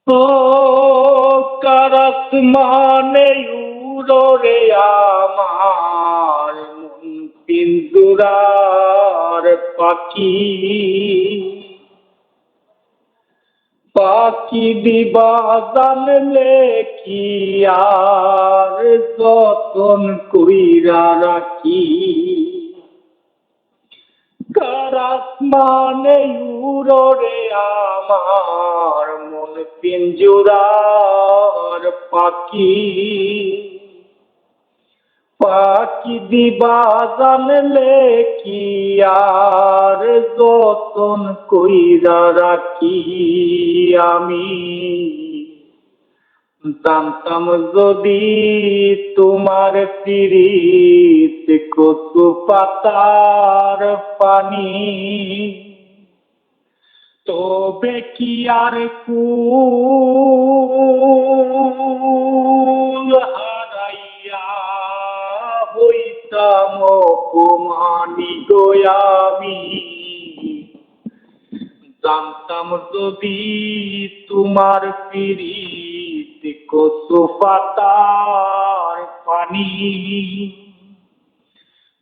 ও কারাত মানে উড়রে আমার মন পিঞ্জুরার পাখি পাখি দিবা জানলে কি আর যতন কইরা রাখি কারাত মানে উড়রে আমার মন পিঞ্জুরার পাখি পাখি দিবা জানলে কি আর যতন কইরা রাখি আমি জানতাম যদি তোমার পিরিত কচু পাতার পানি তবে কি আর কুল হারাইয়া হইতাম অপমানি গো আমি জানতাম যদি তোমার পিরিত কচু পাতার পানি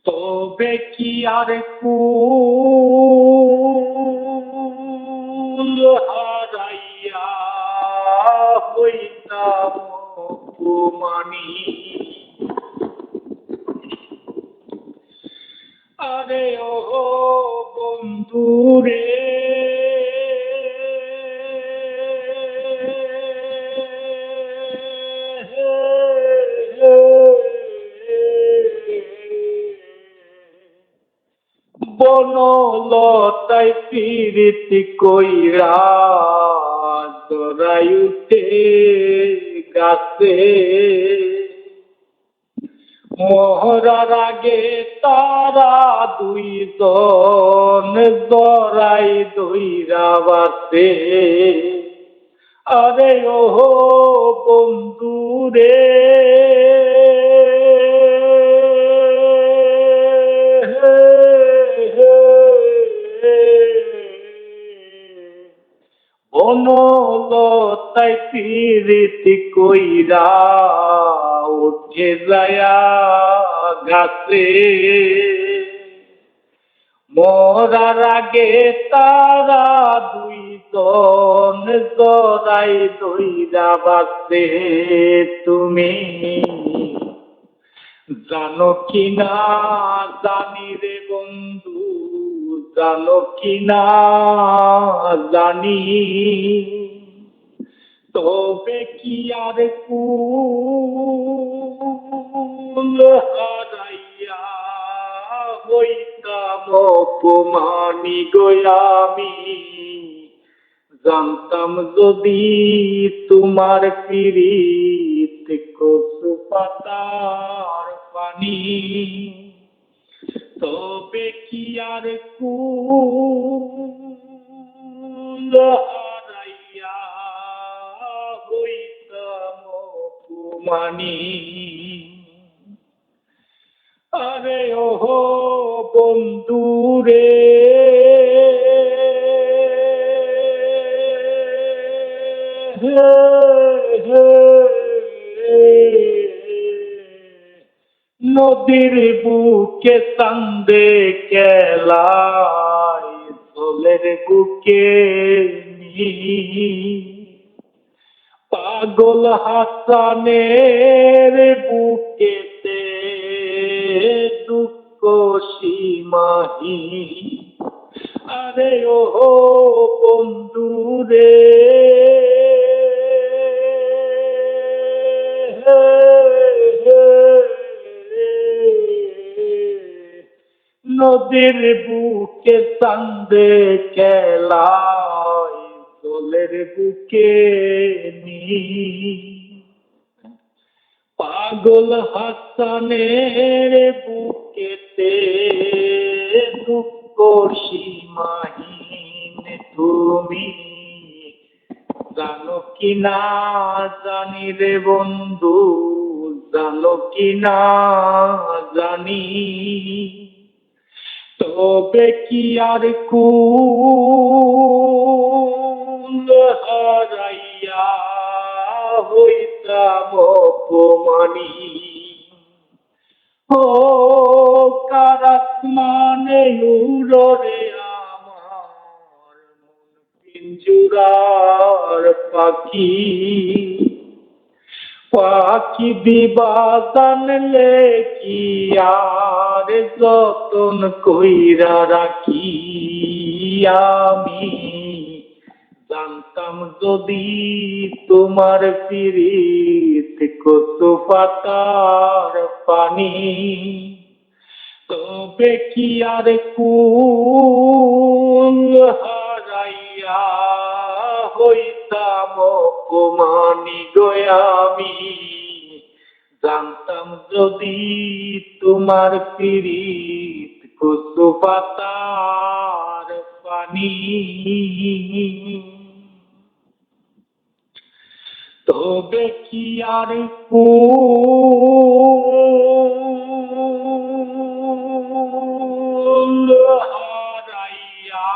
তবে কি আর কুল হারাইয়া হইতাম অপমানি আরে ও বন্ধুরে বনলতায় পিরিতি কইরা জড়াই উঠে গাছে মহরার আগে তারা দুইজন জড়াই দইরা বাসে আরে ও বন্ধুরে বনলতায় পিরিতি কইরা উঠে যায়া গাছে মরার আগে তারা দুইজন জড়াই দইরা বাসে তুমি জানো কি না জানি রে বন্ধু জানো কি না জানি তবে কি আর কুল হারাইয়া হইতাম অপমানি গো আমি জানতাম যদি তোমার পিরিত কচু পাতার পানি তবে কি আর কুল হারাইয়া হইতাম অপমানি আরে ও বন্ধুরে নদীর বুকে চান্দে কেলায় জলের বুকে পাগল হাসানের বুকেতে দুঃখ সীমাহি আরে ও বন্ধুরে নদীর বুকে চান্দে কেলায় জলের বুকে পাগল হাসানের বুকেতে দুঃখ সীমাহীন তুমি জানো কি না জানি রে বন্ধু জানো কি না জানি তবে কি আর কুল হারাইয়া হইতাম অপমানী। ও কারাসমানে উড়রে আমার মন পিঞ্জুরার পাখি। পাখি দিবা জানলে কি আর যতন কইরা রাখি আমি। জানতাম যদি তোমার পিরিত কচু পাতার পানি, তবে কি আর কুল হারাইয়া হইতাম অপমানী গো আমি। জানতাম যদি তোমার পিরিত কচু পাতার পানি, তবে কি আর কুল হারাইয়া